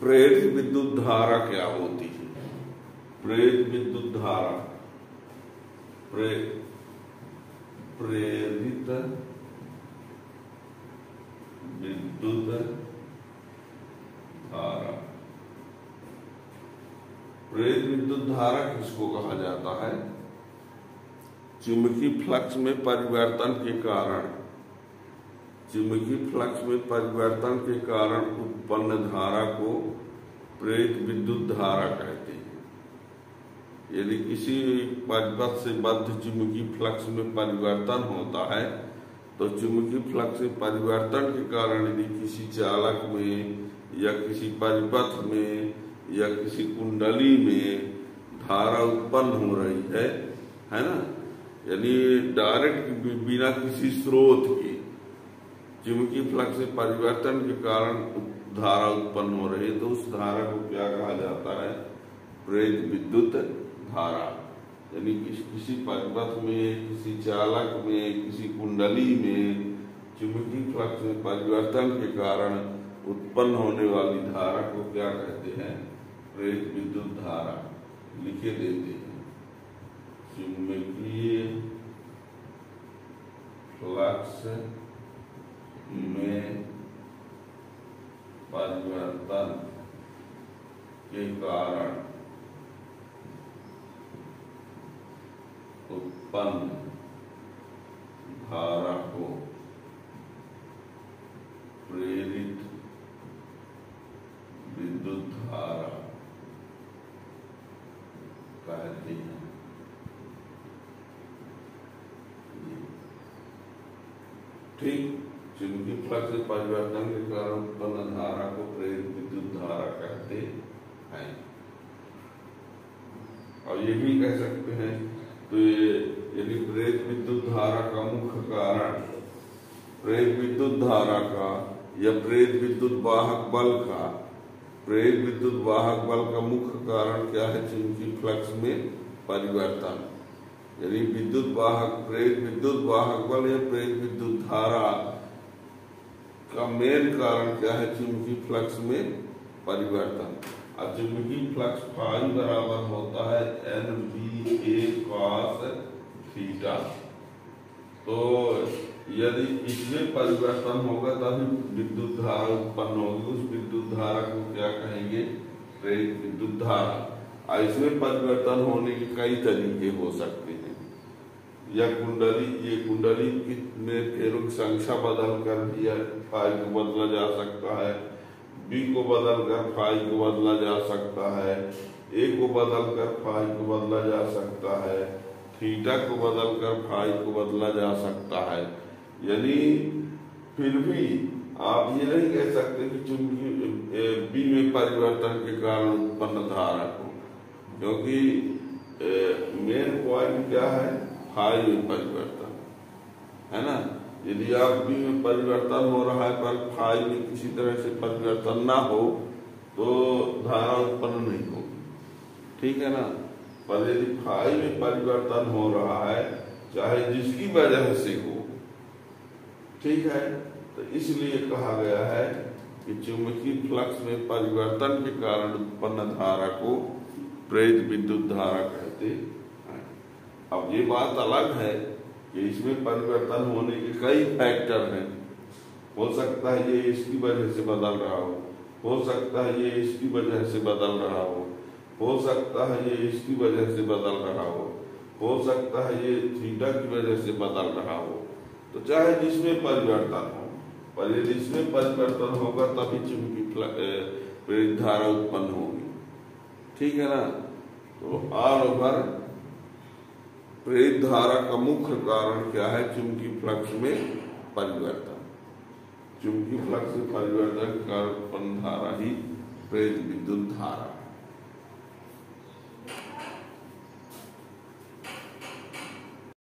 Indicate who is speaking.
Speaker 1: प्रेरित विद्युत धारा क्या होती है? प्रेरित विद्युत धारा, प्रेरित विद्युत धारा। प्रेरित विद्युत धारा किसको कहा जाता है? चुंबकीय फ्लक्स में परिवर्तन के कारण, चुंबकीय फ्लक्स में परिवर्तन के कारण उत्पन्न धारा को प्रेरित विद्युत धारा कहते हैं। यदि किसी परिपथ से बद्ध चुंबकीय फ्लक्स में परिवर्तन होता है तो चुंबकीय फ्लक्स में परिवर्तन के कारण यदि किसी चालक में या किसी परिपथ में या किसी कुंडली में धारा उत्पन्न हो रही है ना, यानी डायरेक्ट बिना किसी स्रोत के चुंबकीय फ्लक्स में परिवर्तन के कारण धारा उत्पन्न हो रही है, तो उस धारा को क्या कहा जाता है? प्रेरित विद्युत धारा। यानी किसी परिपथ में, किसी चालक में, किसी कुंडली में चुंबकीय फ्लक्स में परिवर्तन के कारण उत्पन्न होने वाली धारा को क्या कहते हैं? प्रेरित विद्युत धारा। लिखे देते हैं, चुंबकीय फ्लक्स में परिवर्तन के कारण उत्पन्न धारा को प्रेरित विद्युत धारा कहते हैं। ठीक, चुंबकीय फ्लक्स में परिवर्तन के कारण उत्पन्न धारा को प्रेरित विद्युत धारा कहते हैं। और ये भी कह सकते हैं, तो यदि प्रेरित विद्युत धारा का मुख्य कारण, प्रेरित विद्युत धारा का या प्रेरित विद्युत वाहक बल का, प्रेरित विद्युत वाहक बल का मुख्य कारण क्या है? चुंबकीय फ्लक्स में परिवर्तन। यानी विद्युत वाहक, प्रेरित विद्युत वाहक बल या प्रेरित विद्युत धारा का मेन कारण क्या है? चुंबकीय फ्लक्स में परिवर्तन। और चुंबकीय फ्लक्स फाई बराबर होता है NBA cos थीटा। तो यदि इसमें परिवर्तन होगा तभी विद्युत धारा उत्पन्न होगी। उस विद्युत धारा को क्या कहेंगे? प्रेरित विद्युत धारा। इसमें परिवर्तन होने के कई तरीके हो सकते हैं। या ये कुंडली में फेरों की संख्या बदल कर भी फाई को बदला जा सकता है, बी को बदल कर फाई को बदला जा सकता है, ए को बदल कर फाई को बदला जा सकता है, थीटा को बदल कर फाई को बदला जा सकता है। यानी फिर भी आप ये नहीं कह सकते कि चुंबकीय बी में परिवर्तन के कारण उत्पन्न धारा को, क्योंकि मेन पॉइंट क्या है? फाई में परिवर्तन है ना। यदि आप बी में परिवर्तन हो रहा है पर फाई में किसी तरह से परिवर्तन ना हो तो धारा उत्पन्न नहीं होगी, ठीक है ना। पर यदि फाई में परिवर्तन हो रहा है, चाहे जिसकी वजह से हो, ठीक है, तो इसलिए कहा गया है कि चुंबकीय फ्लक्स में परिवर्तन के कारण उत्पन्न धारा को प्रेरित विद्युत धारा कहते हैं। अब ये बात अलग है कि इसमें परिवर्तन होने के कई फैक्टर हैं। हो सकता है ये इसकी वजह से बदल रहा हो सकता है ये इसकी वजह से बदल रहा हो सकता है ये इसकी वजह से बदल रहा हो सकता है ये थीटा की वजह से बदल रहा हो। तो चाहे जिसमें परिवर्तन हो, पर यदि इसमें परिवर्तन होगा तभी चुंबकीय प्रेरित धारा उत्पन्न होगी, ठीक है ना। तो ऑल ओवर प्रेरित धारा का मुख्य कारण क्या है? चुंबकीय फ्लक्स में परिवर्तन। चुंबकीय फ्लक्स में परिवर्तन के कारण उत्पन्न धारा ही प्रेरित विद्युत धारा।